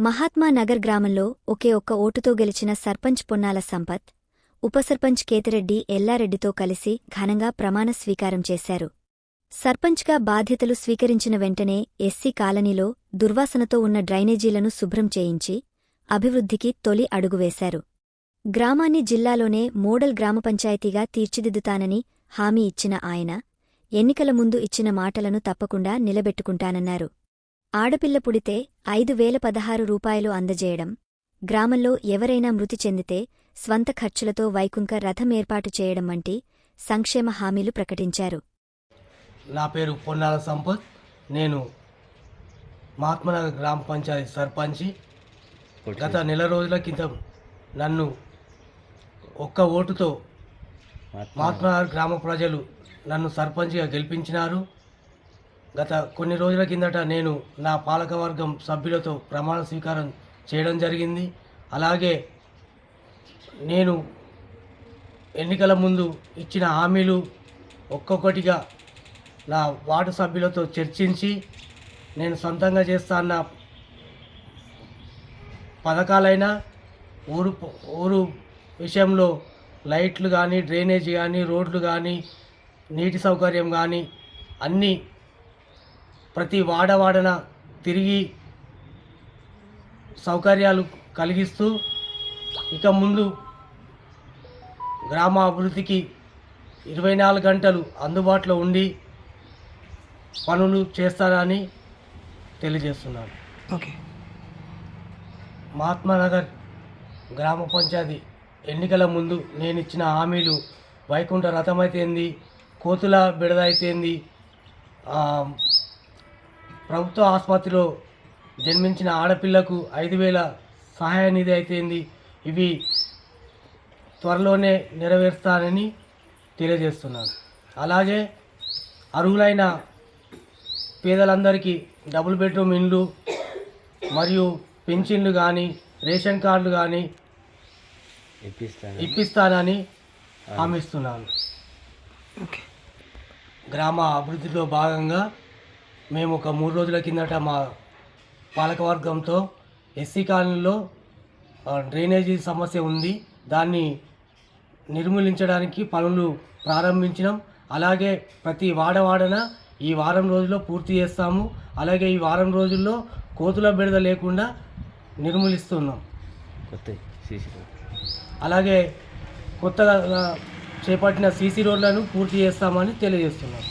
మహాత్మా నగర్ గ్రామంలో ఒకే ఒక్క ఓటుతో గెలిచిన సర్పంచ్ పొన్నాల సంపత్, ఉపసర్పంచ్ కేతిరెడ్డి ఎల్లారెడ్డితో కలిసి ఘనంగా ప్రమాణ స్వీకారం చేశారు. సర్పంచ్గా బాధ్యతలు స్వీకరించిన వెంటనే ఎస్సీ కాలనీలో దుర్వాసనతో ఉన్న డ్రైనేజీలను శుభ్రం చేయించి అభివృద్ధికి తొలి అడుగువేశారు. గ్రామాన్ని జిల్లాలోనే మోడల్ గ్రామపంచాయతీగా తీర్చిదిద్దుతానని హామీ ఇచ్చిన ఆయన ఎన్నికల ముందు ఇచ్చిన మాటలను తప్పకుండా నిలబెట్టుకుంటానన్నారు. ఆడపిల్ల పుడితే 5,016 రూపాయలు అందజేయడం, గ్రామంలో ఎవరైనా మృతి చెందితే స్వంత ఖర్చులతో వైకుంఠ రథం ఏర్పాటు చేయడం వంటి సంక్షేమ హామీలు ప్రకటించారు. నా పేరు పొన్నాల సంపత్. నేను మహాత్మానగర్ గ్రామ పంచాయతీ సర్పంచి. గత నెల రోజుల క్రితం నన్ను ఒక్క ఓటుతో మహాత్మానగర్ గ్రామ ప్రజలు నన్ను సర్పంచ్గా గెలిపించినారు. గత కొన్ని రోజుల కిందట నేను నా పాలకవర్గం సభ్యులతో ప్రమాణ స్వీకారం చేయడం జరిగింది. అలాగే నేను ఎన్నికల ముందు ఇచ్చిన హామీలు ఒక్కొక్కటిగా నా వార్డు సభ్యులతో చర్చించి నేను సొంతంగా చేస్తున్న పథకాలైనా ఊరు విషయంలో లైట్లు కానీ, డ్రైనేజీ కానీ, రోడ్లు కానీ, నీటి సౌకర్యం కానీ అన్నీ ప్రతి వాడవాడన తిరిగి సౌకర్యాలు కలిగిస్తూ ఇక ముందు గ్రామ అభివృద్ధికి 24 గంటలు అందుబాటులో ఉండి పనులు చేస్తారని తెలియజేస్తున్నాను. ఓకే. మహాత్మానగర్ గ్రామ పంచాయతీ ఎన్నికల ముందు నేను ఇచ్చిన హామీలు వైకుంఠ రథం అయితేంది, కోతుల బిడద అయితేంది, ప్రభుత్వ ఆసుపత్రిలో జన్మించిన ఆడపిల్లకు 5,000 సహాయ నిధి అయితేంది, ఇవి త్వరలోనే నెరవేరుస్తానని తెలియజేస్తున్నాను. అలాగే అర్హులైన పేదలందరికీ డబుల్ బెడ్రూమ్ ఇండ్లు మరియు పెన్షన్లు కానీ, రేషన్ కార్డులు కానీ ఇప్పిస్తానని హామీస్తున్నాను. గ్రామ అభివృద్ధిలో భాగంగా మేము ఒక 3 రోజుల కిందట మా పాలకవర్గంతో ఎస్సీ కాలనీలో డ్రైనేజీ సమస్య ఉంది, దాన్ని నిర్మూలించడానికి పనులు ప్రారంభించినాం. అలాగే ప్రతి వాడవాడన ఈ వారం రోజుల్లో పూర్తి చేస్తాము. అలాగే ఈ వారం రోజుల్లో కోతుల బెడద లేకుండా నిర్మూలిస్తున్నాం. అలాగే కొత్తగా చేపట్టిన సీసీ రోడ్లను పూర్తి చేస్తామని తెలియజేస్తున్నాం.